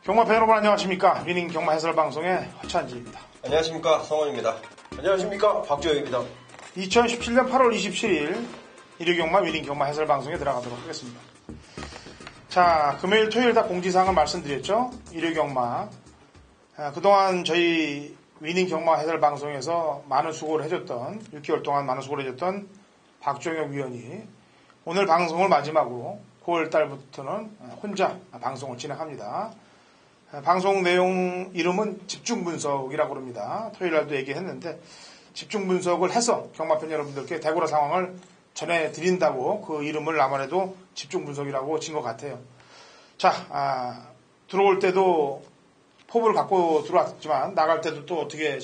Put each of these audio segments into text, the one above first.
경마팬 여러분 안녕하십니까. 위닝 경마 해설 방송의 허찬지입니다. 안녕하십니까. 성원입니다. 안녕하십니까. 박주영입니다. 2017년 8월 27일 일요경마 위닝 경마 해설 방송에 들어가도록 하겠습니다. 자, 금요일 토요일 다 공지사항을 말씀드렸죠. 일요경마. 그동안 저희 위닝 경마 해설 방송에서 많은 수고를 해줬던 6개월 동안 많은 수고를 해줬던 박종혁 위원이 오늘 방송을 마지막으로 9월 달부터는 혼자 방송을 진행합니다. 방송 내용 이름은 집중분석이라고 합니다. 토요일 날도 얘기했는데 집중분석을 해서 경마팬 여러분들께 대구라 상황을 전해드린다고 그 이름을 아무래도 집중분석이라고 진 것 같아요. 자, 들어올 때도 포부를 갖고 들어왔지만 나갈 때도 또 어떻게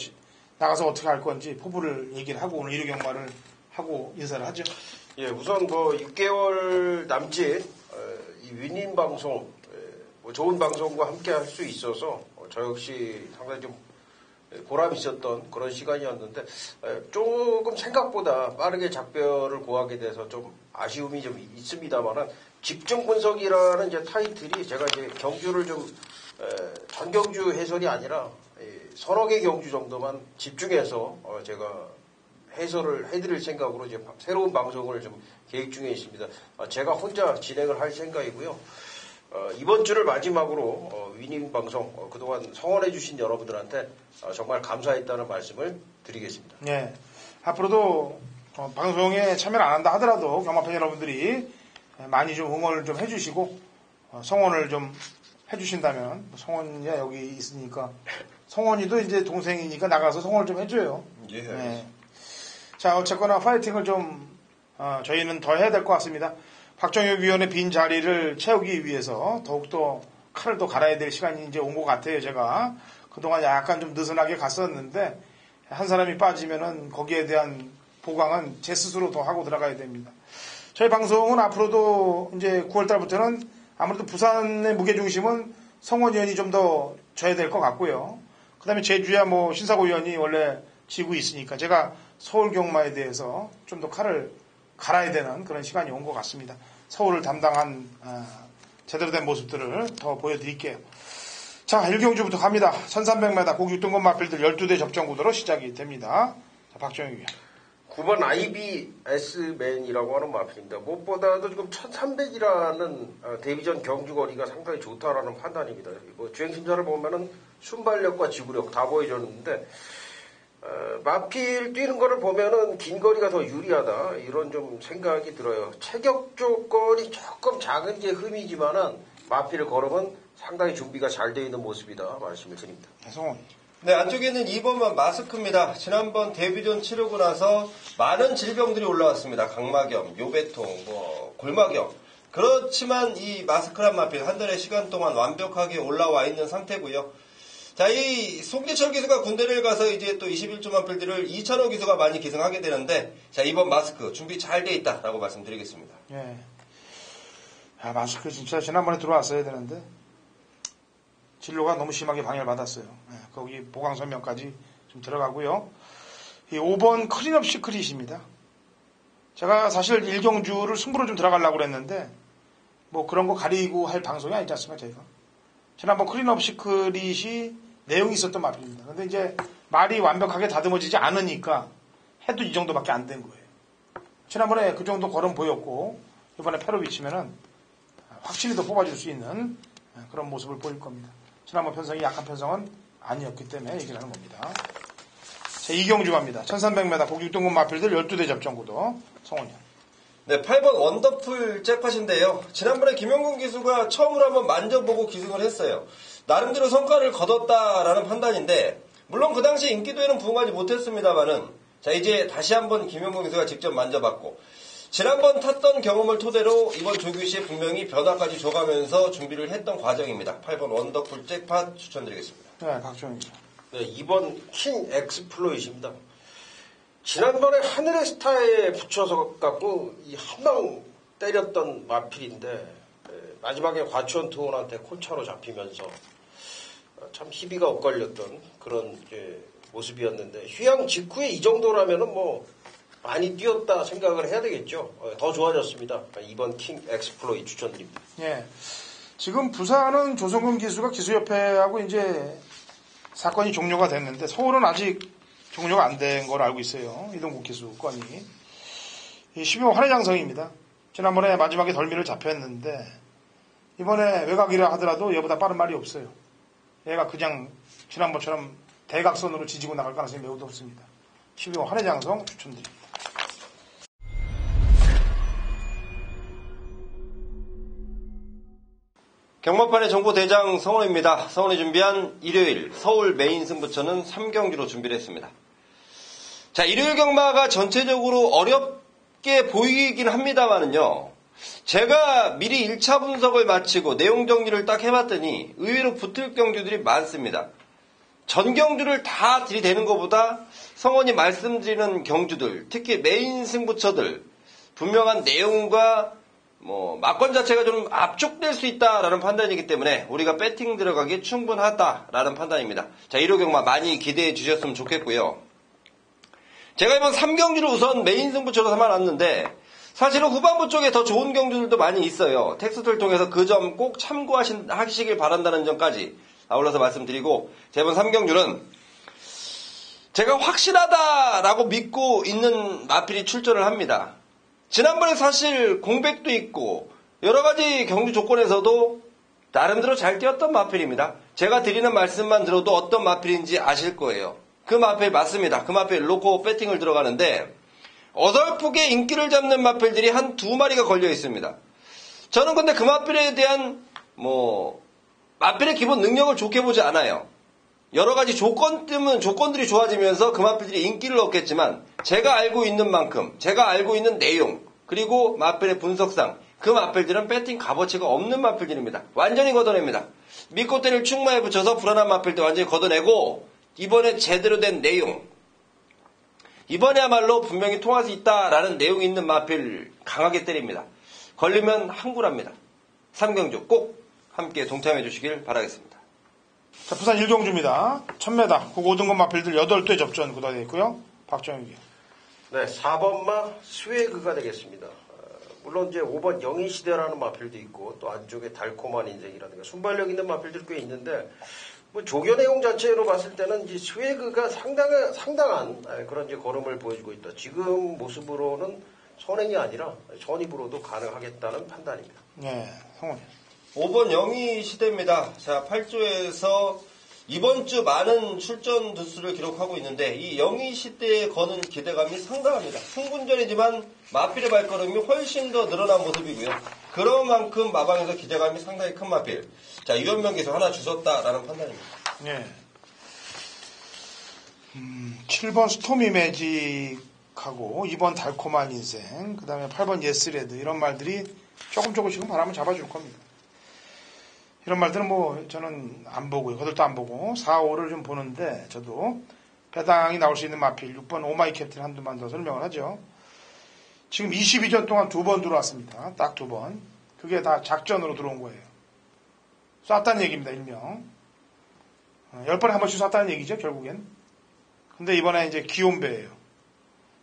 나가서 어떻게 할 건지 포부를 얘기를 하고 오늘 일요경마를 하고 인사를 하죠. 예, 우선 6개월 남짓 이 위닝 방송 좋은 방송과 함께 할 수 있어서 저 역시 상당히 좀 보람 있었던 그런 시간이었는데 조금 생각보다 빠르게 작별을 고하게 돼서 좀 아쉬움이 좀 있습니다만은 집중 분석이라는 이제 타이틀이 제가 이제 경주를 좀 전경주 해설이 아니라 서너 개 경주 정도만 집중해서 제가 해설을 해드릴 생각으로 이제 새로운 방송을 좀 계획 중에 있습니다. 제가 혼자 진행을 할 생각이고요. 이번 주를 마지막으로 위닝 방송 그동안 성원해 주신 여러분들한테 정말 감사했다는 말씀을 드리겠습니다. 네, 앞으로도 방송에 참여를 안 한다 하더라도 경마팬 여러분들이 많이 좀 응원을 좀 해주시고 성원을 좀 해주신다면 성원이야 여기 있으니까 성원이도 이제 동생이니까 나가서 성원을 좀 해줘요. 예. 네. 자, 어쨌거나 파이팅을 좀 저희는 더 해야 될 것 같습니다. 박정혁 위원의 빈 자리를 채우기 위해서 더욱더 칼을 더 갈아야 될 시간이 이제 온 것 같아요. 제가 그동안 약간 좀 느슨하게 갔었는데 한 사람이 빠지면은 거기에 대한 보강은 제 스스로 더 하고 들어가야 됩니다. 저희 방송은 앞으로도 이제 9월 달부터는 아무래도 부산의 무게중심은 성원 위원이 좀 더 져야 될 것 같고요. 그 다음에 제주야 신사고 위원이 원래 지고 있으니까 제가 서울 경마에 대해서 좀 더 칼을 갈아야 되는 그런 시간이 온 것 같습니다. 서울을 담당한 제대로 된 모습들을 더 보여드릴게요. 자, 1경주부터 갑니다. 1300m 고기 6등급 마필들 12대 접전 구도로 시작이 됩니다. 자, 박정희 위원. 9번 IBS맨이라고 하는 마필입니다. 무엇보다도 지금 1300이라는 데뷔전 경주거리가 상당히 좋다라는 판단입니다. 주행심사를 보면은 순발력과 지구력 다 보여줬는데 마필 뛰는 거를 보면은 긴 거리가 더 유리하다 이런 좀 생각이 들어요. 체격 조건이 조금 작은 게 흠이지만은 마필을 걸으면 상당히 준비가 잘 되어 있는 모습이다 말씀을 드립니다. 성원. 네, 안쪽에는 2번만 마스크입니다. 지난번 데뷔전 치르고 나서 많은 질병들이 올라왔습니다. 각막염, 요배통, 골막염. 그렇지만 이 마스크란 마필 한 달의 시간 동안 완벽하게 올라와 있는 상태고요. 자, 이 송재철 기수가 군대를 가서 이제 또 21조 만필들을 이찬호 기수가 많이 기승하게 되는데, 자, 이번 마스크 준비 잘 돼 있다라고 말씀드리겠습니다. 예. 야, 마스크 진짜 지난번에 들어왔어야 되는데, 진로가 너무 심하게 방해를 받았어요. 예, 거기 보강 설명까지 좀 들어가고요. 이 5번 클린업 시크릿입니다. 제가 사실 1경주를 승부로 좀 들어가려고 그랬는데, 그런 거 가리고 할 방송이 아니지 않습니까, 저희가. 지난번 클린업 시크릿이 내용이 있었던 마필입니다. 근데 이제 말이 완벽하게 다듬어지지 않으니까 해도 이 정도밖에 안 된 거예요. 지난번에 그 정도 걸음 보였고 이번에 패로 비치면은 확실히 더 뽑아줄 수 있는 그런 모습을 보일 겁니다. 지난번 편성이 약한 편성은 아니었기 때문에 얘기를 하는 겁니다. 자, 이경주 갑니다. 1300m 고기 6등급 마필들 12대 접전구도 성원이요. 네, 8번 원더풀 잭팟인데요. 지난번에 김영근 기수가 처음으로 한번 만져보고 기승을 했어요. 나름대로 성과를 거뒀다라는 판단인데, 물론 그 당시 인기도에는 부응하지 못했습니다만은, 자, 이제 다시 한번 김영근 기수가 직접 만져봤고, 지난번 탔던 경험을 토대로 이번 조규시에 분명히 변화까지 줘가면서 준비를 했던 과정입니다. 8번 원더풀 잭팟 추천드리겠습니다. 네, 박정희죠. 네, 2번 킹 엑스플로잇입니다. 지난번에 하늘의 스타에 붙여서 갖고 이 한 방 때렸던 마필인데 마지막에 과추원 투혼한테 콜차로 잡히면서 참 희비가 엇갈렸던 그런 모습이었는데 휴양 직후에 이 정도라면은 많이 뛰었다 생각을 해야 되겠죠. 더 좋아졌습니다. 2번 킹 엑스플로잇 추천드립니다. 예. 지금 부산은 조성근 기수가 기수협회하고 이제 사건이 종료가 됐는데 서울은 아직 종료가 안 된 걸 알고 있어요. 이동국 기수 건이. 12호 환해장성입니다. 지난번에 마지막에 덜미를 잡혔는데 이번에 외곽이라 하더라도 얘보다 빠른 말이 없어요. 얘가 그냥 지난번처럼 대각선으로 지지고 나갈 가능성이 매우 높습니다. 12호 환해장성 추천드립니다. 경마판의 정보대장 성원입니다. 성원이 준비한 일요일 서울 메인 승부처는 3경기로 준비를 했습니다. 자, 일요일 경마가 전체적으로 어렵게 보이긴 합니다만은요. 제가 미리 1차 분석을 마치고 내용 정리를 딱 해봤더니 의외로 붙을 경주들이 많습니다. 전 경주를 다 들이대는 것보다 성원이 말씀드리는 경주들, 특히 메인 승부처들, 분명한 내용과 막건 자체가 좀 압축될 수 있다라는 판단이기 때문에 우리가 배팅 들어가기에 충분하다라는 판단입니다. 자, 1호 경마 많이 기대해 주셨으면 좋겠고요. 제가 이번 3경주를 우선 메인 승부처로 삼아놨는데 사실은 후반부 쪽에 더 좋은 경주들도 많이 있어요. 텍스트를 통해서 그 점 꼭 참고하시길 바란다는 점까지 아울러서 말씀드리고, 자, 이번 3경주는 제가 확실하다라고 믿고 있는 마필이 출전을 합니다. 지난번에 사실 공백도 있고 여러 가지 경주 조건에서도 나름대로 잘 뛰었던 마필입니다. 제가 드리는 말씀만 들어도 어떤 마필인지 아실 거예요. 그 마필 맞습니다. 그 마필 놓고 배팅을 들어가는데 어설프게 인기를 잡는 마필들이 한 2마리가 걸려 있습니다. 저는 근데 그 마필에 대한 마필의 기본 능력을 좋게 보지 않아요. 여러 가지 조건들이 좋아지면서 그 마필들이 인기를 얻겠지만 제가 알고 있는 만큼, 제가 알고 있는 내용, 그리고 마필의 분석상 그 마필들은 배팅 값어치가 없는 마필들입니다. 완전히 걷어냅니다. 믿고 때릴 충마에 붙여서 불안한 마필들 완전히 걷어내고 이번에 제대로 된 내용, 이번에야말로 분명히 통할 수 있다라는 내용이 있는 마필 강하게 때립니다. 걸리면 항굴합니다. 3경주 꼭 함께 동참해 주시길 바라겠습니다. 자, 부산 1경주입니다. 1000m 9고등급 마필들 8대 접전 구도되어 있고요. 박정혁이요. 네, 4번마 스웨그가 되겠습니다. 물론 이제 5번 영희시대라는 마필도 있고 또 안쪽에 달콤한 인생이라든가 순발력 있는 마필들이 꽤 있는데 조교 내용 자체로 봤을 때는 이제 스웨그가 상당한 그런 이제 걸음을 보여주고 있다. 지금 모습으로는 선행이 아니라 전입으로도 가능하겠다는 판단입니다. 네, 성훈이. 5번 영희 시대입니다. 자, 8조에서 이번 주 많은 출전 두수를 기록하고 있는데 이 영희 시대에 거는 기대감이 상당합니다. 승분전이지만 마필의 발걸음이 훨씬 더 늘어난 모습이고요. 그런 만큼 마방에서 기대감이 상당히 큰 마필. 자, 유현명 기수 하나 주셨다라는 판단입니다. 네. 7번 스토미 매직하고 2번 달콤한 인생, 그 다음에 8번 예스레드 이런 말들이 조금씩은 바람을 잡아줄 겁니다. 이런 말들은 저는 안 보고요. 그들도 안 보고 4, 5를 좀 보는데 저도 배당이 나올 수 있는 마필 6번 오마이 캡틴 한두만 더 설명을 하죠. 지금 22전 동안 2번 들어왔습니다. 딱 2번. 그게 다 작전으로 들어온 거예요. 쐈다는 얘기입니다. 일명. 10번에 한 번씩 쐈다는 얘기죠. 결국엔. 근데 이번에 이제 기욤배예요.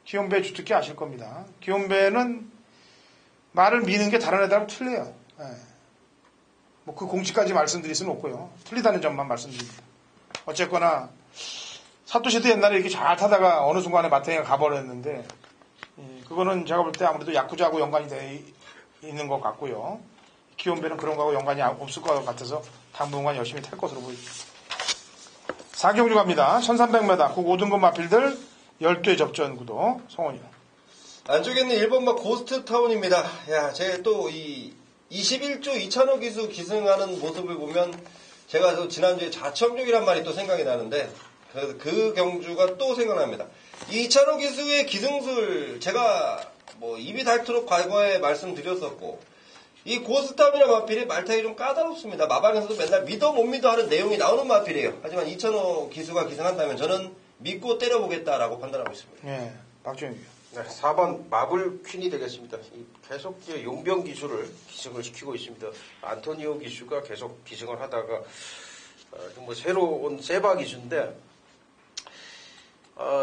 기욤배 주특기 아실 겁니다. 기욤배는 말을 미는 게 다른 애들하고 틀려요. 네. 그 공식까지 말씀드릴 수는 없고요. 틀리다는 점만 말씀드립니다. 어쨌거나 사토시도 옛날에 이렇게 잘 타다가 어느 순간에 마탱이가 가버렸는데 그거는 제가 볼 때 아무래도 야쿠자하고 연관이 돼 있는 것 같고요. 기욤배는 그런 거하고 연관이 없을 것 같아서 당분간 열심히 탈 것으로 보입니다. 4경주 갑니다. 1300m 5등급 마필들 12회 접전 구도 성원이요. 안쪽에 있는 1번마 고스트타운입니다. 야, 제가 또 21조 이찬호 기수 기승하는 모습을 보면 제가 또 지난주에 자첨족이란 말이 또 생각이 나는데 그 경주가 또 생각납니다. 이찬호 기수의 기승술 제가 입이 닳도록 과거에 말씀드렸었고 이 고스타운이라는 마필이 말타기 좀 까다롭습니다. 마방에서도 맨날 믿어 못 믿어 하는 내용이 나오는 마필이에요. 하지만 이찬호 기수가 기승한다면 저는 믿고 때려보겠다라고 판단하고 있습니다. 네, 박정혁이요. 네, 4번 마블 퀸이 되겠습니다. 계속 용병 기수를 기승을 시키고 있습니다. 안토니오 기수가 계속 기승을 하다가 새로운 세바 기수인데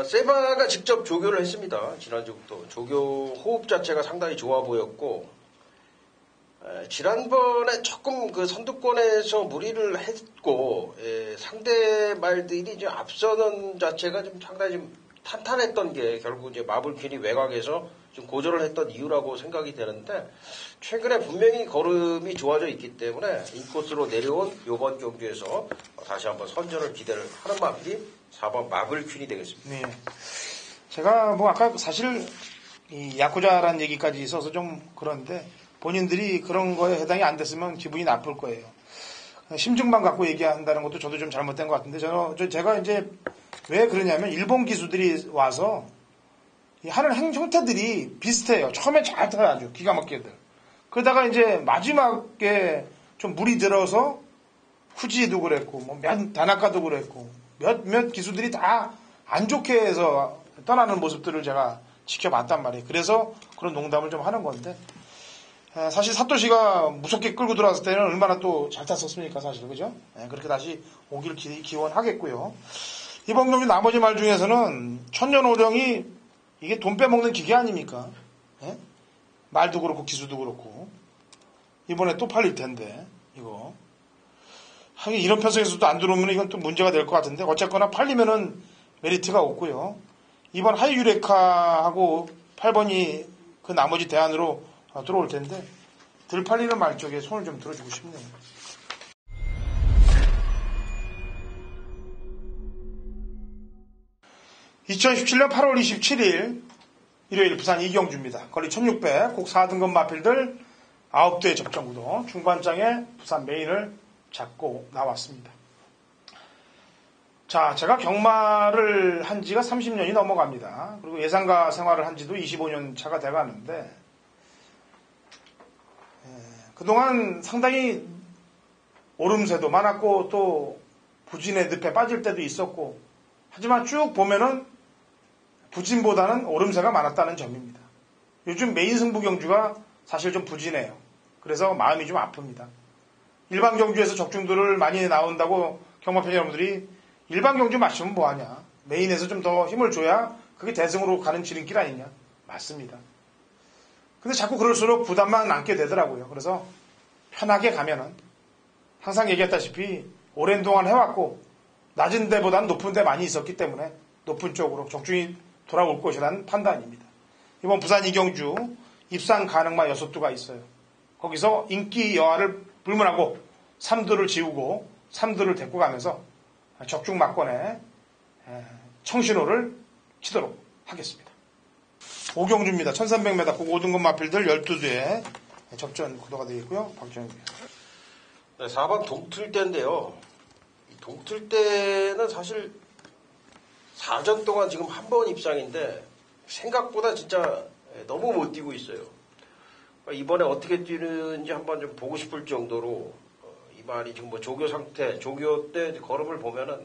세바가 직접 조교를 했습니다. 지난주부터 조교 호흡 자체가 상당히 좋아 보였고 지난번에 조금 그 선두권에서 무리를 했고 상대 말들이 이제 앞서는 자체가 좀 상당히 좀 탄탄했던 게 결국 이제 마블퀸이 외곽에서 좀 고전을 했던 이유라고 생각이 되는데 최근에 분명히 걸음이 좋아져 있기 때문에 인코스로 내려온 이번 경기에서 다시 한번 선전을 기대를 하는 마필이 4번 마블퀸이 되겠습니다. 네. 제가 뭐 아까 사실 이 야쿠자라는 얘기까지 있어서 좀 그런데 본인들이 그런 거에 해당이 안 됐으면 기분이 나쁠 거예요. 심증만 갖고 얘기한다는 것도 저도 좀 잘못된 것 같은데 제가 이제 왜 그러냐면 일본 기수들이 와서 하는 형태들이 비슷해요. 처음에 잘 타요. 아주 기가 막히게들. 그러다가 이제 마지막에 좀 물이 들어서 후지도 그랬고 뭐 다나카도 그랬고 몇 기수들이 다 안 좋게 해서 떠나는 모습들을 제가 지켜봤단 말이에요. 그래서 그런 농담을 좀 하는 건데 사실 사토시가 무섭게 끌고 들어왔을 때는 얼마나 또 잘 탔었습니까, 사실. 그죠? 그렇게 다시 오길 기원하겠고요. 이번 경기 나머지 말 중에서는 천년오령이 이게 돈 빼먹는 기계 아닙니까? 말도 그렇고 기수도 그렇고. 이번에 또 팔릴 텐데, 이거. 하긴 이런 편성에서도 안 들어오면 이건 또 문제가 될 것 같은데, 어쨌거나 팔리면은 메리트가 없고요. 이번 하이유레카하고 8번이 그 나머지 대안으로 들어올 텐데 들 팔리는 말 쪽에 손을 좀 들어주고 싶네요. 2017년 8월 27일 일요일 부산 이경주입니다. 거리 1600, 곡 4등급 마필들 9대 접전구도 중반장에 부산 메인을 잡고 나왔습니다. 자, 제가 경마를 한 지가 30년이 넘어갑니다. 그리고 예상가 생활을 한 지도 25년 차가 돼가는데 그동안 상당히 오름세도 많았고 또 부진의 늪에 빠질 때도 있었고 하지만 쭉 보면은 부진보다는 오름세가 많았다는 점입니다. 요즘 메인 승부 경주가 사실 좀 부진해요. 그래서 마음이 좀 아픕니다. 일반 경주에서 적중들을 많이 나온다고 경마팬 여러분들이 일반 경주 마시면 뭐하냐. 메인에서 좀 더 힘을 줘야 그게 대승으로 가는 지름길 아니냐. 맞습니다. 근데 자꾸 그럴수록 부담만 안게 되더라고요. 그래서 편하게 가면은 항상 얘기했다시피 오랜 동안 해왔고 낮은 데보다는 높은 데 많이 있었기 때문에 높은 쪽으로 적중이 돌아올 것이라는 판단입니다. 이번 부산 이경주 입상 가능마 6두가 있어요. 거기서 인기 여하를 불문하고 3두를 지우고 3두를 데리고 가면서 적중 막권에 청신호를 치도록 하겠습니다. 오경주입니다. 1300m 고 5등급 마필들 12두에 접전 구도가 되겠고요. 박정희입니다. 네, 4번 동틀대인데요. 이 동틀대는 사실 4전 동안 지금 한 번 입상인데 생각보다 진짜 너무 못 뛰고 있어요. 이번에 어떻게 뛰는지 한번 좀 보고 싶을 정도로 이 말이 지금 뭐 조교 상태, 조교 때 걸음을 보면은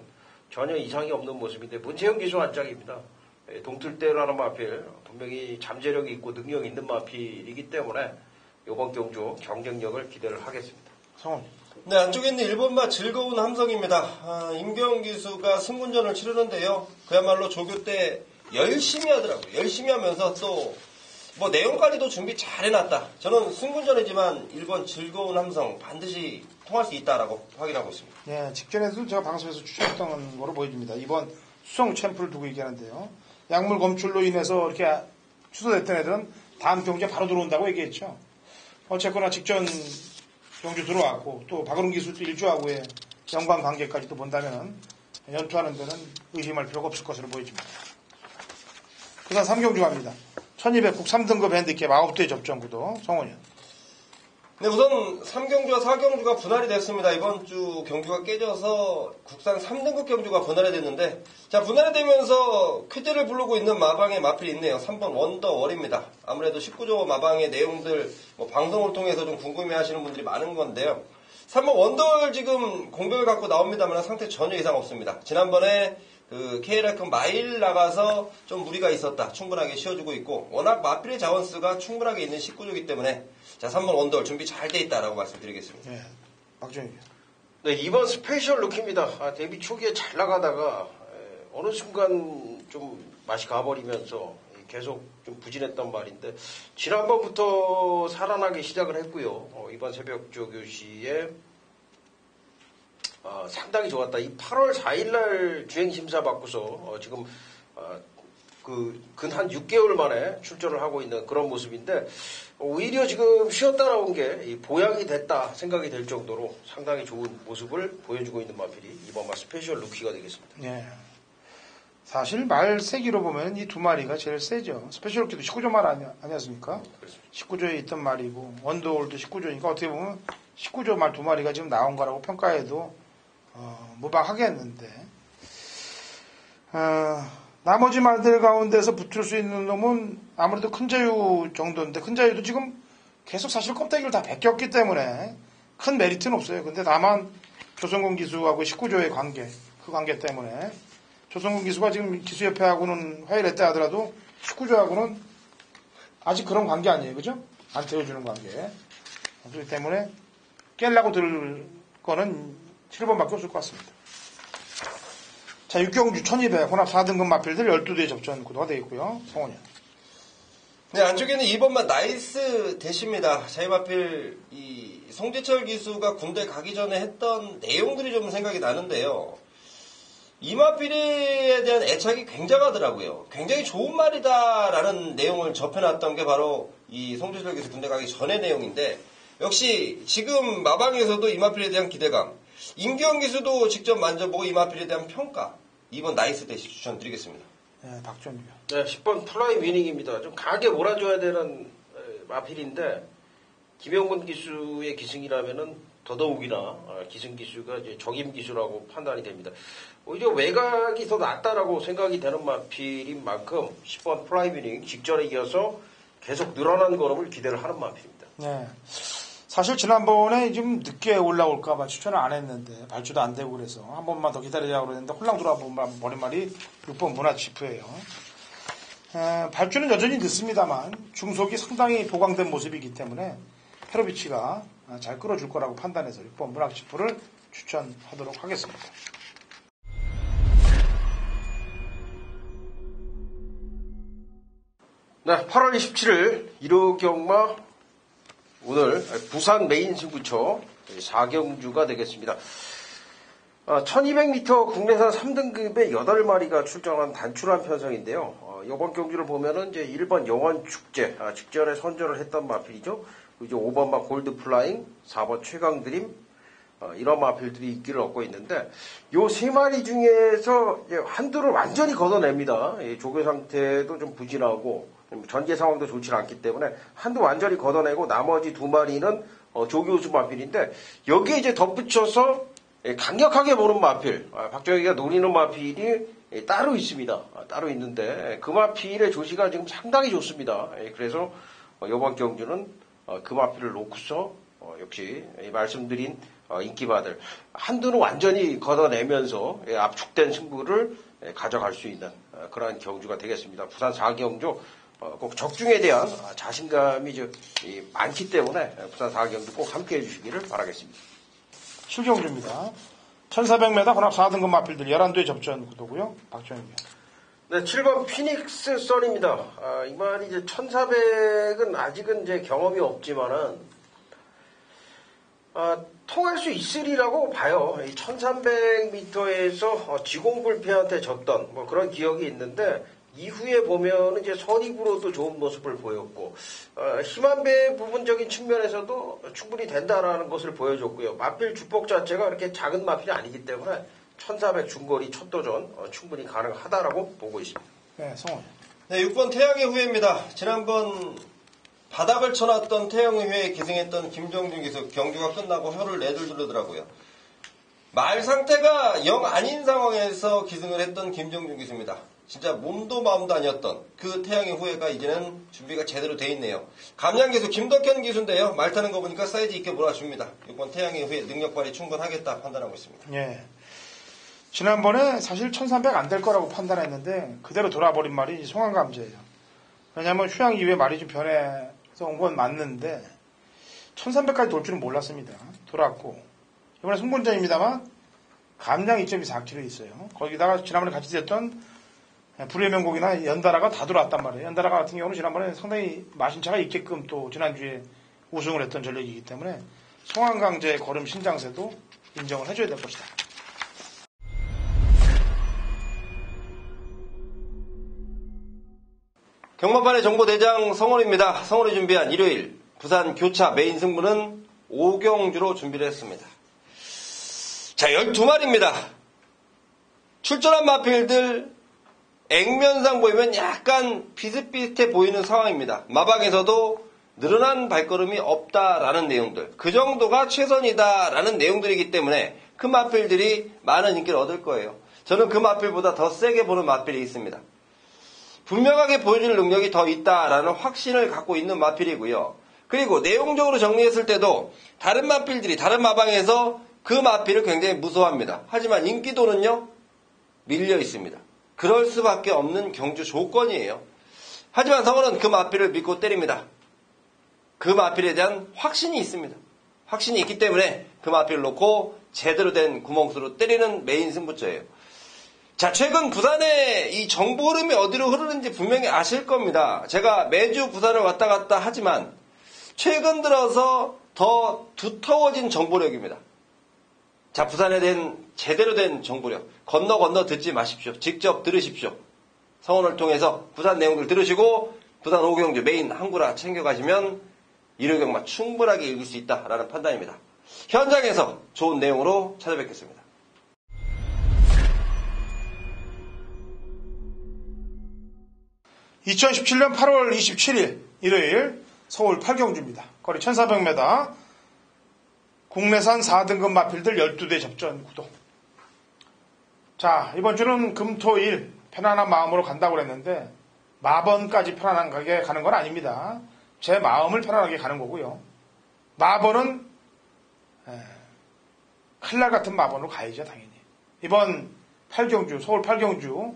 전혀 이상이 없는 모습인데 문채영 기수 안짝입니다. 동틀대라는 마필 분명히 잠재력이 있고 능력이 있는 마필이기 때문에 이번 경주 경쟁력을 기대를 하겠습니다. 성훈. 네, 안쪽에 있는 1번마 즐거운 함성입니다. 임경 기수가 승군전을 치르는데요. 그야말로 조교 때 열심히 하더라고요. 열심히 하면서 또 뭐 내용까지도 준비 잘 해놨다. 저는 승군전이지만 1번 즐거운 함성 반드시 통할 수 있다라고 확인하고 있습니다. 네, 직전에도 제가 방송에서 추천했던 거로 보여집니다. 이번 수성 챔프를 두고 얘기하는데요. 약물 검출로 인해서 이렇게 취소됐던 애들은 다음 경기에 바로 들어온다고 얘기했죠. 어쨌거나 직전 경주 들어왔고 또 박은웅 기술도 일주하고의 연관 관계까지도 본다면 연투하는 데는 의심할 필요가 없을 것으로 보여집니다. 부산 3경주 갑니다. 1200국 3등급 핸디캡 9대 접전구도 성원이요. 네, 우선 3경주와 4경주가 분할이 됐습니다. 이번 주 경주가 깨져서 국산 3등급 경주가 분할이 됐는데, 자, 분할이 되면서 쾌재를 부르고 있는 마방의 마필이 있네요. 3번 원더월입니다. 아무래도 19조 마방의 내용들, 방송을 통해서 좀 궁금해 하시는 분들이 많은 건데요. 3번 원더월 지금 공백을 갖고 나옵니다만 상태 전혀 이상 없습니다. 지난번에 그 KLR컵 마일 나가서 좀 무리가 있었다. 충분하게 쉬어주고 있고, 워낙 마필의 자원수가 충분하게 있는 19조이기 때문에, 자, 3번 원더월 준비 잘 돼 있다라고 말씀드리겠습니다. 네, 박정희. 네, 이번 스페셜 루키입니다. 데뷔 초기에 잘 나가다가 어느 순간 좀 맛이 가버리면서 계속 좀 부진했단 말인데 지난번부터 살아나기 시작을 했고요. 이번 새벽 조교시에 상당히 좋았다. 이 8월 4일날 주행 심사 받고서 지금 근 한 6개월 만에 출전을 하고 있는 그런 모습인데 오히려 지금 쉬었다 나온 게 보양이 됐다 생각이 될 정도로 상당히 좋은 모습을 보여주고 있는 마필이 이번 말 스페셜 루키가 되겠습니다. 예. 사실 말 세기로 보면 이 두 마리가 제일 세죠. 스페셜 루키도 19조 말 아니었습니까? 19조에 있던 말이고 원더월도 19조니까 어떻게 보면 19조 말 두 마리가 지금 나온 거라고 평가해도 무방하겠는데 나머지 말들 가운데서 붙을 수 있는 놈은 아무래도 큰 자유 정도인데 큰 자유도 지금 계속 사실 껍데기를 다 벗겼기 때문에 큰 메리트는 없어요. 근데 다만 조선군 기수하고 19조의 관계, 그 관계 때문에 조선군 기수가 지금 기수협회하고는 회의를 했다 하더라도 19조하고는 아직 그런 관계 아니에요. 그죠? 안 태워주는 관계. 그렇기 때문에 깰라고 들 거는 7번밖에 없을 것 같습니다. 자, 육경주 1200 혼합 4등급 마필들 12대의 접전 구도가 되어 있고요. 성원이요. 네, 안쪽에는 2번만 나이스 대시입니다. 자이 마필 이 송재철 기수가 군대 가기 전에 했던 내용들이 좀 생각이 나는데요. 이 마필에 대한 애착이 굉장하더라고요. 굉장히 좋은 말이다라는 내용을 접해놨던 게 바로 이 송재철 기수 군대 가기 전의 내용인데 역시 지금 마방에서도 이 마필에 대한 기대감, 임기영 기수도 직접 만져보고 이 마필에 대한 평가 2번 나이스 대시 추천드리겠습니다. 네, 박준규. 네, 10번 플라이 위닝입니다. 좀 강하게 몰아줘야 되는 마필인데 김영근 기수의 기승이라면은 더더욱이나 기승 기수가 이제 적임 기수라고 판단이 됩니다. 오히려 외곽이 더 낫다라고 생각이 되는 마필인 만큼 10번 플라이 위닝 직전에 이어서 계속 늘어난 걸음을 기대를 하는 마필입니다. 네. 사실 지난번에 좀 늦게 올라올까봐 추천을 안 했는데 발주도 안 되고 그래서 한 번만 더 기다리자고 그랬는데 홀랑 돌아버린 말이 6번 문화치프예요. 발주는 여전히 늦습니다만 중속이 상당히 보강된 모습이기 때문에 페로비치가 잘 끌어줄 거라고 판단해서 6번 문화치프를 추천하도록 하겠습니다. 네, 8월 27일 1호 경마 오늘 부산 메인 승부처 4경주가 되겠습니다. 1200m 국내산 3등급의 8마리가 출전한 단출한 편성인데요. 이번 경주를 보면은 이제 1번 영원축제, 직전에 선전을 했던 마필이죠. 이제 5번 마 골드플라잉, 4번 최강드림, 이런 마필들이 인기를 얻고 있는데, 요 3마리 중에서 한두를 완전히 걷어냅니다. 조교 상태도 좀 부진하고, 전개 상황도 좋지 않기 때문에 한두 완전히 걷어내고 나머지 2마리는 조교수 마필인데 여기에 이제 덧붙여서 강력하게 보는 마필, 박정희가 노리는 마필이 따로 있습니다. 따로 있는데 그 마필의 조시가 지금 상당히 좋습니다. 그래서 이번 경주는 그 마필을 놓고서 역시 말씀드린 인기받을 한두는 완전히 걷어내면서 압축된 승부를 가져갈 수 있는 그러한 경주가 되겠습니다. 부산 4경주 꼭 적중에 대한 자신감이 많기 때문에 부산 4경주 꼭 함께 해주시기를 바라겠습니다. 7경주입니다. 1400m 혼합 4등급 마필들 11대의 접전 구도고요. 박정희입니다. 네, 7번 피닉스 선입니다. 이 말이 이제 1400은 아직은 이제 경험이 없지만은 통할 수 있으리라고 봐요. 1300m에서 지공불패한테 졌던 그런 기억이 있는데 이후에 보면 이제 선입으로도 좋은 모습을 보였고 힘안배 부분적인 측면에서도 충분히 된다라는 것을 보여줬고요. 마필 주폭 자체가 그렇게 작은 마필이 아니기 때문에 1400 중거리 첫 도전 충분히 가능하다라고 보고 있습니다. 네, 성원. 네, 6번 태양의 후예입니다. 지난번 바닥을 쳐놨던 태양의 후예에 기승했던 김정준 기수 경주가 끝나고 혀를 내둘르더라고요. 말 상태가 영 아닌 상황에서 기승을 했던 김정준 기수입니다. 진짜 몸도 마음도 아니었던 그 태양의 후예가 이제는 준비가 제대로 돼 있네요. 감량 기수 김덕현 기수인데요. 말 타는 거 보니까 사이즈 있게 몰아줍니다. 이번 태양의 후예 능력 발휘 충분하겠다 판단하고 있습니다. 예. 지난번에 사실 1300 안 될 거라고 판단했는데 그대로 돌아버린 말이 송환감제예요. 왜냐하면 휴양 이후에 말이 좀 변해서 온 건 맞는데 1300까지 돌 줄은 몰랐습니다. 돌았고 이번에 승본전입니다만 감량 2.24 악취로 있어요. 거기다가 지난번에 같이 됐던 불의 명곡이나 연달아가 다 들어왔단 말이에요. 연달아가 같은 경우는 지난번에 상당히 마신차가 있게끔 또 지난주에 우승을 했던 전력이기 때문에 송환강제 걸음 신장세도 인정을 해줘야 될 것이다. 경마판의 정보대장 성원입니다. 성원이 준비한 일요일 부산 교차 메인 승부는 오경주로 준비를 했습니다. 자, 12마리입니다. 출전한 마필들 액면상 보이면 약간 비슷비슷해 보이는 상황입니다. 마방에서도 늘어난 발걸음이 없다라는 내용들, 그 정도가 최선이다라는 내용들이기 때문에 그 마필들이 많은 인기를 얻을 거예요. 저는 그 마필보다 더 세게 보는 마필이 있습니다. 분명하게 보여줄 능력이 더 있다라는 확신을 갖고 있는 마필이고요. 그리고 내용적으로 정리했을 때도 다른 마필들이 다른 마방에서 그 마필을 굉장히 무서워합니다. 하지만 인기도는요, 밀려 있습니다. 그럴 수밖에 없는 경주 조건이에요. 하지만 성원은 그 마필을 믿고 때립니다. 그 마필에 대한 확신이 있습니다. 확신이 있기 때문에 그 마필을 놓고 제대로 된 구멍수로 때리는 메인 승부처예요. 자, 최근 부산의 이 정보 흐름이 어디로 흐르는지 분명히 아실 겁니다. 제가 매주 부산을 왔다 갔다 하지만 최근 들어서 더 두터워진 정보력입니다. 자, 부산에 대한 제대로 된 정보력 건너 듣지 마십시오. 직접 들으십시오. 성원을 통해서 부산 내용들 들으시고 부산 오경주 메인 한구라 챙겨가시면 일요경마 충분하게 읽을 수 있다라는 판단입니다. 현장에서 좋은 내용으로 찾아뵙겠습니다. (2017년 8월 27일) 일요일 서울 8경주입니다. 거리 1400m, 국내산 4등급 마필들 12대 접전 구도. 자, 이번 주는 금토일 편안한 마음으로 간다고 그랬는데 마번까지 편안하게 가는 건 아닙니다. 제 마음을 편안하게 가는 거고요. 마번은 칼날 같은 마번으로 가야죠, 당연히. 이번 8경주, 서울 8경주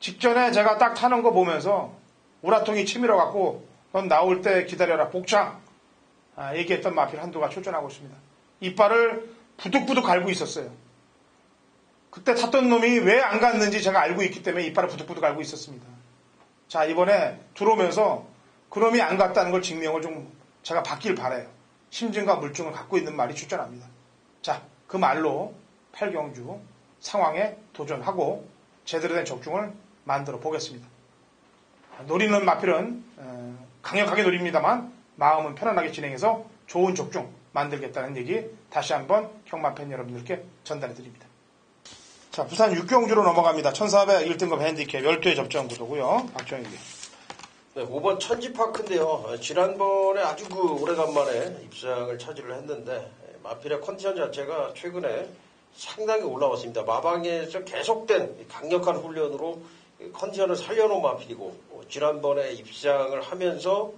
직전에 제가 딱 타는 거 보면서 우라통이 치밀어 갖고 넌 나올 때 기다려라 복창 얘기했던 마필 한두가 출전하고 있습니다. 이빨을 부득부득 갈고 있었어요. 그때 탔던 놈이 왜 안 갔는지 제가 알고 있기 때문에 이빨을 부득부득 갈고 있었습니다. 자, 이번에 들어오면서 그놈이 안 갔다는 걸 증명을 좀 제가 받길 바라요. 심증과 물증을 갖고 있는 말이 출전합니다. 자, 그 말로 8경주 상황에 도전하고 제대로 된 적중을 만들어 보겠습니다. 노리는 마필은 강력하게 노립니다만 마음은 편안하게 진행해서 좋은 적중 만들겠다는 얘기 다시 한번 경마팬 여러분들께 전달해 드립니다. 자, 부산 6경주로 넘어갑니다. 1400 1등급 핸디캡 12회 접전 구도고요. 박정희. 네, 5번 천지파크인데요. 지난번에 아주 오래간만에 입상을 차지를 했는데 마필의 컨디션 자체가 최근에 상당히 올라왔습니다. 마방에서 계속된 강력한 훈련으로 컨디션을 살려놓은 마필이고 지난번에 입상을 하면서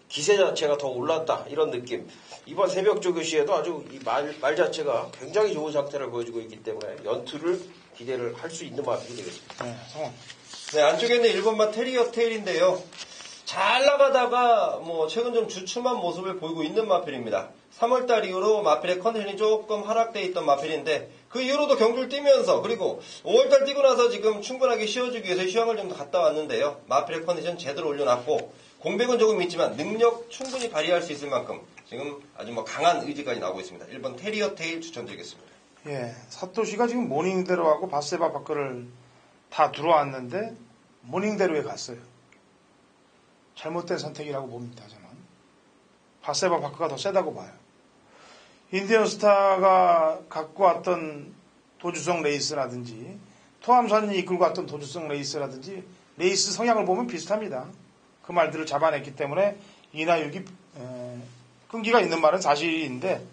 기세 자체가 더 올랐다 이런 느낌. 이번 새벽 조교 시에도 아주 이 말 자체가 굉장히 좋은 상태를 보여주고 있기 때문에 연투를 기대를 할 수 있는 마필이 되겠습니다. 네, 성원. 네, 안쪽에 있는 1번마 테리어 테일인데요. 잘 나가다가 최근 좀 주춤한 모습을 보이고 있는 마필입니다. 3월달 이후로 마필의 컨디션이 조금 하락되어 있던 마필인데 그 이후로도 경주를 뛰면서 그리고 5월달 뛰고 나서 지금 충분하게 쉬어주기 위해서 휴양을 좀 갔다 왔는데요. 마필의 컨디션 제대로 올려놨고 공백은 조금 있지만 능력 충분히 발휘할 수 있을 만큼 지금 아주 강한 의지까지 나오고 있습니다. 1번 테리어 테일 추천드리겠습니다. 예, 사토시가 지금 모닝대로하고 바세바 바크를 다 들어왔는데 모닝대로에 갔어요. 잘못된 선택이라고 봅니다, 저는. 바세바 바크가 더 세다고 봐요. 인디언스타가 갖고 왔던 도주성 레이스라든지 토함선이 이끌고 왔던 도주성 레이스라든지 레이스 성향을 보면 비슷합니다. 그 말들을 잡아냈기 때문에 2나 6이 끈기가 있는 말은 사실인데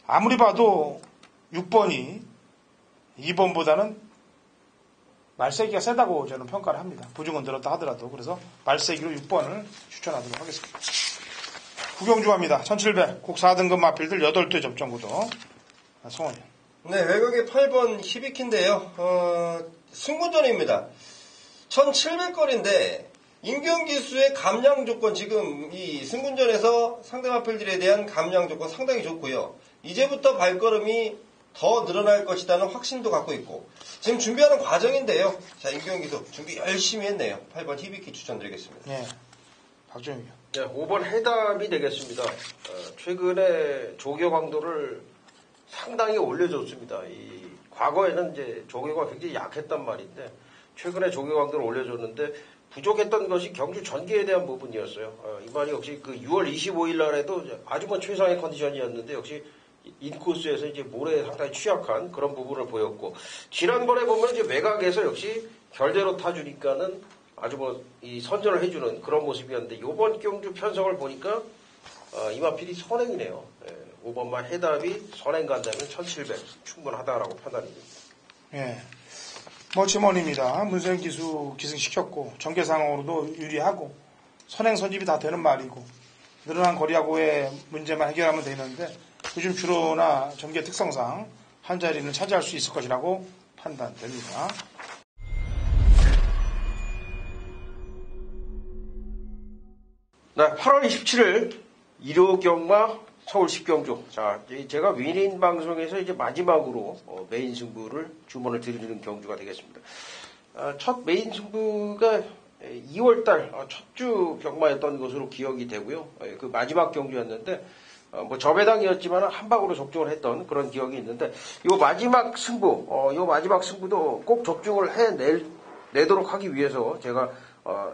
아무리 봐도 6번이 2번보다는 말세기가 세다고 저는 평가를 합니다. 부중은 들었다 하더라도. 그래서 말세기로 6번을 추천하도록 하겠습니다. 구경주 갑니다. 1700 국 4등급 마필들 8대 접전구도. 성원이. 네, 외곽의 8번 히비키인데요. 승군전입니다. 1700거리인데 임경기수의 감량 조건 지금 이 승군전에서 상대 마필들에 대한 감량 조건 상당히 좋고요. 이제부터 발걸음이 더 늘어날 것이라는 확신도 갖고 있고 지금 준비하는 과정인데요. 자, 임기용 기수 준비 열심히 했네요. 8번 히비키 추천드리겠습니다. 네. 박정희. 네, 5번 해답이 되겠습니다. 최근에 조교 강도를 상당히 올려줬습니다. 과거에는 이제 조교가 굉장히 약했단 말인데 최근에 조교 강도를 올려줬는데 부족했던 것이 경주 전개에 대한 부분이었어요. 이 말이 역시 그 6월 25일 날에도 아주 최상의 컨디션이었는데 역시 인코스에서 이제 모래에 상당히 취약한 그런 부분을 보였고 지난번에 보면 이제 외곽에서 역시 결대로 타주니까는 아주 이 선전을 해주는 그런 모습이었는데 이번 경주 편성을 보니까 이마필이 선행이네요. 5번만 해답이 선행 간다면 1700 충분하다라고 판단이 됩니다. 예. 지mon입니다. 문세영 기수 기승시켰고 전개 상황으로도 유리하고 선행 선집이 다 되는 말이고 늘어난 거리하고의 문제만 해결하면 되는데 요즘 주로나 전개 특성상 한 자리는 차지할 수 있을 것이라고 판단됩니다. 네, 8월 27일 일요경마 서울 10경주. 자, 제가 위닝 방송에서 이제 마지막으로 메인 승부를 주문을 드리는 경주가 되겠습니다. 첫 메인 승부가 2월달 첫 주 경마였던 것으로 기억이 되고요. 그 마지막 경주였는데 저배당이었지만 한 방으로 적중을 했던 그런 기억이 있는데 요 마지막 승부도 꼭 적중을 해내도록 하기 위해서 제가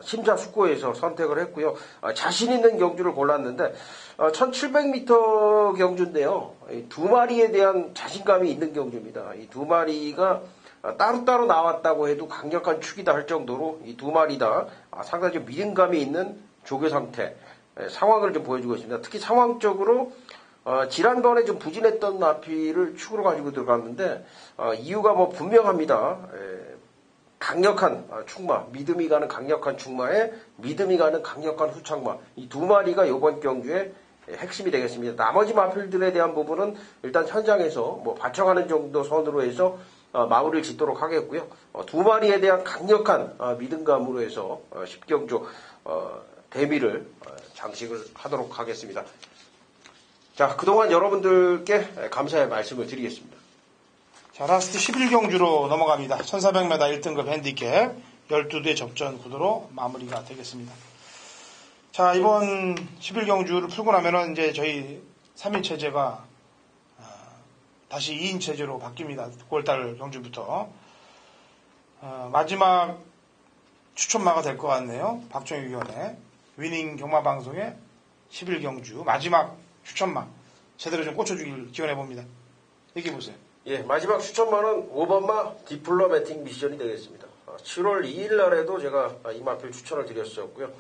심사숙고해서 선택을 했고요. 자신 있는 경주를 골랐는데 1700m 경주인데요. 두 마리에 대한 자신감이 있는 경주입니다. 이 두 마리가 따로따로 나왔다고 해도 강력한 축이다 할 정도로 이 두 마리 다 상당히 좀 믿음감이 있는 조교 상태 상황을 좀 보여주고 있습니다. 특히 상황적으로 지난번에 좀 부진했던 마피를 축으로 가지고 들어갔는데 이유가 분명합니다. 강력한 축마, 믿음이 가는 강력한 축마에 믿음이 가는 강력한 후착마. 이 두 마리가 이번 경주의 핵심이 되겠습니다. 나머지 마필들에 대한 부분은 일단 현장에서 받쳐가는 정도 선으로 해서 마무리를 짓도록 하겠고요. 두 마리에 대한 강력한 믿음감으로 해서 10경주 대미를 장식을 하도록 하겠습니다. 자, 그동안 여러분들께 감사의 말씀을 드리겠습니다. 자, 라스트 11경주로 넘어갑니다. 1400m 1등급 핸디캡 12대 접전 구도로 마무리가 되겠습니다. 자, 이번 11경주를 풀고 나면은 이제 저희 3인 체제가 다시 2인 체제로 바뀝니다. 9월달 경주부터. 마지막 추천마가 될 것 같네요. 박정희 위원회 위닝 경마방송의 11경주 마지막 추천마 제대로 좀 꽂혀주길 기원해봅니다. 얘기해보세요. 예, 마지막 추천마는 5번마 디플로매틱 미션이 되겠습니다. 7월 2일 날에도 제가 이 마필 추천을 드렸었고요.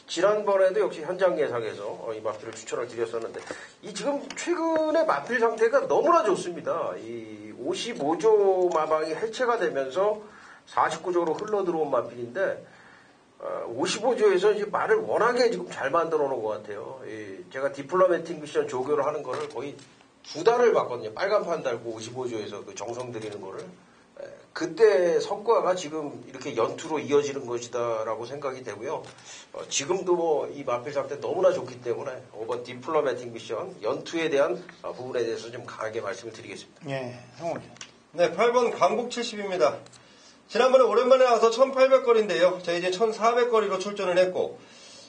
지난번에도 역시 현장 예상에서 이 마필을 추천을 드렸었는데 이 지금 최근의 마필 상태가 너무나 좋습니다. 이 55조 마방이 해체가 되면서 49조로 흘러 들어온 마필인데 55조에서 이제 말을 워낙에 지금 잘 만들어 놓은 것 같아요. 제가 디플로매틱 미션 조교를 하는 거를 거의 2달을 봤거든요. 빨간판 달고 55조에서 그 정성 들이는 거를. 그때 성과가 지금 이렇게 연투로 이어지는 것이다라고 생각이 되고요. 지금도 이 마필 상태 너무나 좋기 때문에 5번 디플로매틱 미션 연투에 대한 부분에 대해서 좀 강하게 말씀을 드리겠습니다. 예, 형님. 네, 8번 광복 70입니다. 지난번에 오랜만에 나와서 1800거리인데요. 저 이제 1400거리로 출전을 했고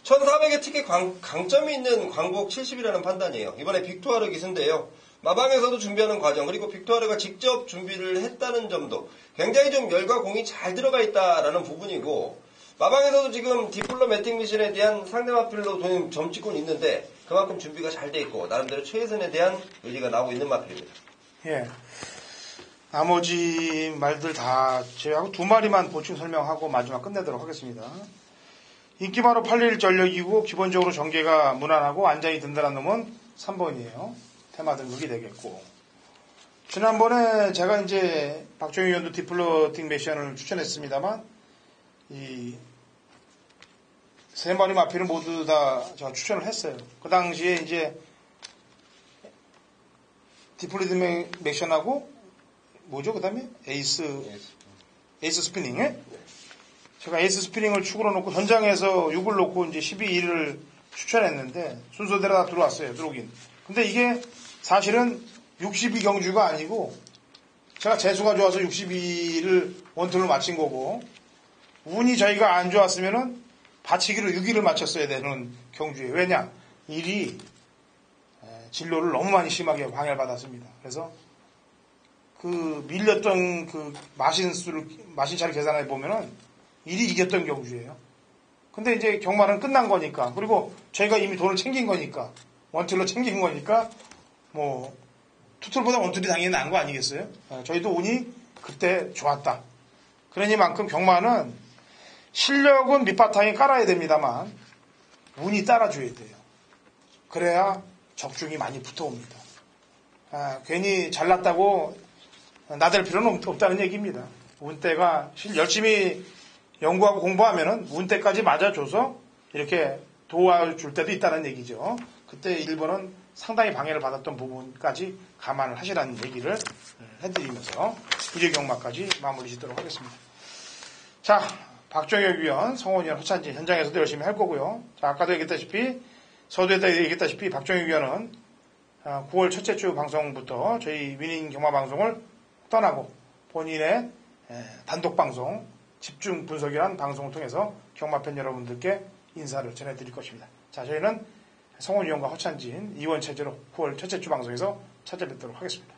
1400의 특히 강점이 있는 광복 70이라는 판단이에요. 이번에 빅투아르 기수인데요. 마방에서도 준비하는 과정 그리고 빅투아르가 직접 준비를 했다는 점도 굉장히 좀 열과 공이 잘 들어가 있다라는 부분이고 마방에서도 지금 디플로매틱 미션에 대한 상대 마필로 점찍고는 있는데 그만큼 준비가 잘 돼 있고 나름대로 최선에 대한 의지가 나오고 있는 마필입니다. 예. 나머지 말들 다 제외하고 두 마리만 보충 설명하고 마지막 끝내도록 하겠습니다. 인기마로 8일 전력이고 기본적으로 전개가 무난하고 안장이 든든한 놈은 3번이에요. 테마 등급이 되겠고 지난번에 제가 이제 박정희 의원도 디플로틱 미션을 추천했습니다만 이 세 마리 마필은 모두 다 제가 추천을 했어요. 그 당시에 이제 디플로틱 미션하고 뭐죠? 그 다음에 에이스 스피닝. 제가 에이스 스피닝을 축으로 놓고 현장에서 6을 놓고 이제 12일을 추천했는데 순서대로 다 들어왔어요. 들어오긴. 근데 이게 사실은 62경주가 아니고 제가 재수가 좋아서 62를 원투를 마친 거고, 운이 저희가 안 좋았으면은 받치기로 6위를 맞췄어야 되는 경주예요. 왜냐? 일이 진로를 너무 많이 심하게 방해를 받았습니다. 그래서 그 밀렸던 그 마신차를 계산해 보면은 일이 이겼던 경주예요. 근데 이제 경마는 끝난 거니까, 그리고 저희가 이미 돈을 챙긴 거니까, 원툴로 챙긴 거니까, 뭐, 투툴보다 원툴이 당연히 나은 거 아니겠어요? 저희도 운이 그때 좋았다. 그러니만큼 경마는 실력은 밑바탕에 깔아야 됩니다만, 운이 따라줘야 돼요. 그래야 적중이 많이 붙어옵니다. 괜히 잘났다고 나댈 필요는 없다는 얘기입니다. 운때가 열심히 연구하고 공부하면은 운때까지 맞아줘서 이렇게 도와줄 때도 있다는 얘기죠. 그때 일본은 상당히 방해를 받았던 부분까지 감안을 하시라는 얘기를 해드리면서 1회 경마까지 마무리 짓도록 하겠습니다. 자, 박정혁 위원, 성원 위원, 허찬진 현장에서도 열심히 할 거고요. 자, 아까도 얘기했다시피 서두에도 얘기했다시피 박정혁 위원은 9월 첫째 주 방송부터 저희 위닝 경마 방송을 떠나고 본인의 단독 방송 집중 분석이라는 방송을 통해서 경마팬 여러분들께 인사를 전해드릴 것입니다. 자, 저희는 성원 위원과 허찬진 2원 체제로 9월 첫째 주 방송에서 찾아뵙도록 하겠습니다.